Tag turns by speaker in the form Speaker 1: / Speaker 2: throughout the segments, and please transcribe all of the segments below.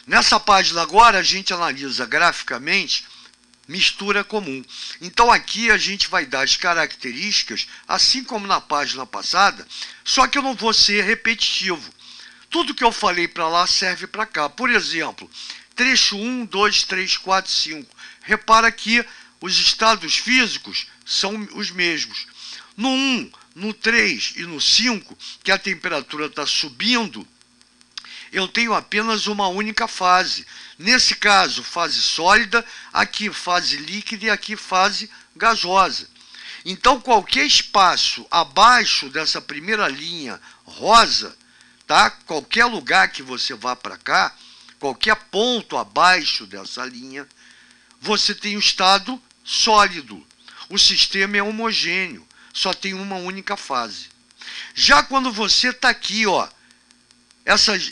Speaker 1: Nessa página agora a gente analisa graficamente mistura comum. Então aqui a gente vai dar as características, assim como na página passada, só que eu não vou ser repetitivo. Tudo que eu falei para lá serve para cá. Por exemplo, trecho 1, 2, 3, 4, 5. Repara que os estados físicos são os mesmos. No 1, no 3 e no 5, que a temperatura está subindo, eu tenho apenas uma única fase. Nesse caso, fase sólida, aqui fase líquida e aqui fase gasosa. Então, qualquer espaço abaixo dessa primeira linha rosa, tá? Qualquer lugar que você vá para cá, qualquer ponto abaixo dessa linha, você tem o estado sólido. O sistema é homogêneo, só tem uma única fase. Já quando você está aqui, ó,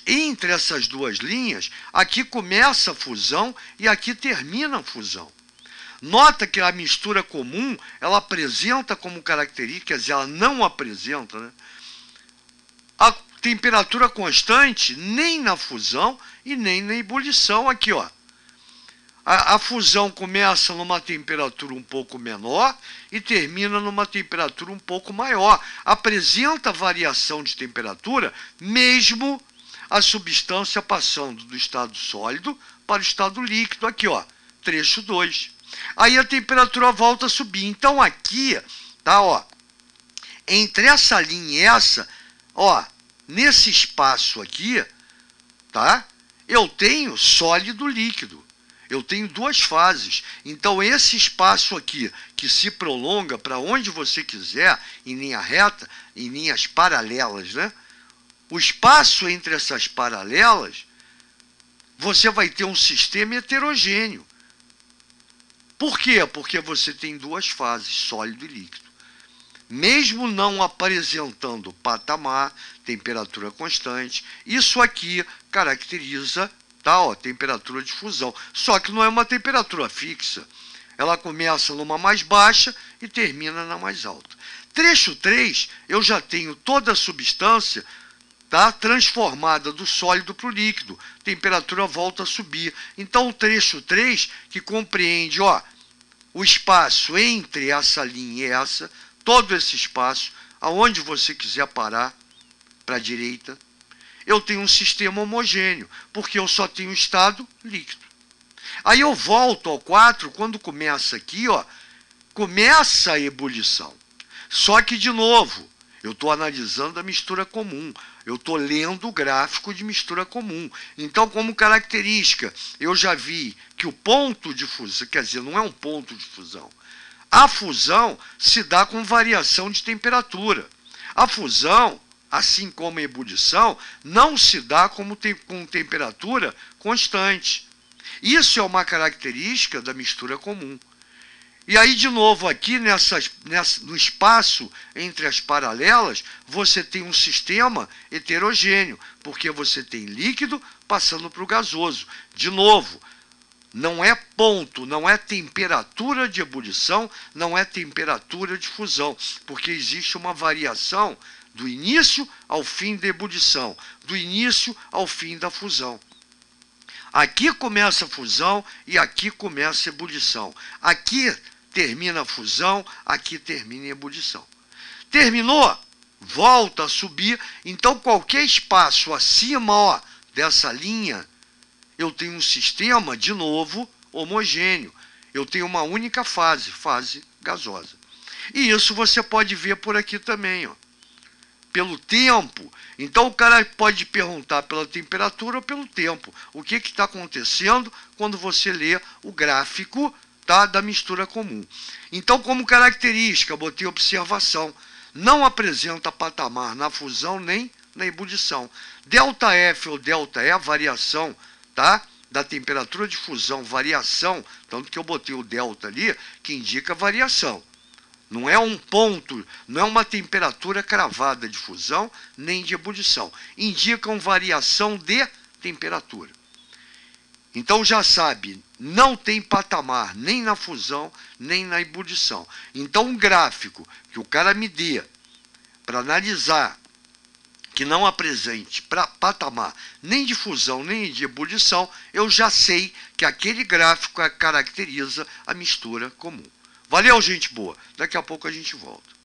Speaker 1: entre essas duas linhas, aqui começa a fusão e aqui termina a fusão. Nota que a mistura comum, ela apresenta como característica, quer dizer, ela não apresenta, né, a temperatura constante nem na fusão e nem na ebulição. Aqui, ó, a fusão começa numa temperatura um pouco menor e termina numa temperatura um pouco maior. Apresenta variação de temperatura, mesmo a substância passando do estado sólido para o estado líquido. Aqui, ó, trecho 2. Aí a temperatura volta a subir. Então aqui, tá, ó, entre essa linha e essa, ó, nesse espaço aqui, tá, eu tenho sólido líquido. Eu tenho duas fases. Então, esse espaço aqui, que se prolonga para onde você quiser, em linha reta, em linhas paralelas, né? O espaço entre essas paralelas, você vai ter um sistema heterogêneo. Por quê? Porque você tem duas fases, sólido e líquido. Mesmo não apresentando patamar, temperatura constante, isso aqui caracteriza, tá, ó, temperatura de fusão. Só que não é uma temperatura fixa. Ela começa numa mais baixa e termina na mais alta. Trecho 3, eu já tenho toda a substância, tá, transformada do sólido para o líquido. Temperatura volta a subir. Então o trecho 3, que compreende, ó, o espaço entre essa linha e essa, todo esse espaço, aonde você quiser parar, para a direita, eu tenho um sistema homogêneo, porque eu só tenho estado líquido. Aí eu volto ao 4, quando começa aqui, ó, começa a ebulição. Só que, de novo, eu estou analisando a mistura comum, eu estou lendo o gráfico de mistura comum. Então, como característica, eu já vi que o ponto de fusão, quer dizer, não é um ponto de fusão, a fusão se dá com variação de temperatura. A fusão, assim como a ebulição, não se dá com temperatura constante. Isso é uma característica da mistura comum. E aí, de novo, aqui no espaço entre as paralelas, você tem um sistema heterogêneo, porque você tem líquido passando para o gasoso. De novo, não é ponto, não é temperatura de ebulição, não é temperatura de fusão, porque existe uma variação do início ao fim da ebulição, do início ao fim da fusão. Aqui começa a fusão e aqui começa a ebulição. Aqui termina a fusão, aqui termina a ebulição. Terminou? Volta a subir. Então, qualquer espaço acima, ó, dessa linha, eu tenho um sistema, de novo, homogêneo. Eu tenho uma única fase, fase gasosa. E isso você pode ver por aqui também, ó, pelo tempo. Então, o cara pode perguntar pela temperatura ou pelo tempo. O que está acontecendo quando você lê o gráfico, tá, da mistura comum. Então, como característica, botei observação. Não apresenta patamar na fusão nem na ebulição. ΔF ou ΔE, variação, tá, da temperatura de fusão, variação, tanto que eu botei o delta ali, que indica variação. Não é um ponto, não é uma temperatura cravada de fusão, nem de ebulição. Indicam variação de temperatura. Então já sabe, não tem patamar nem na fusão, nem na ebulição. Então um gráfico que o cara me dê para analisar que não apresente para patamar nem de fusão nem de ebulição, eu já sei que aquele gráfico caracteriza a mistura comum. Valeu, gente boa. Daqui a pouco a gente volta.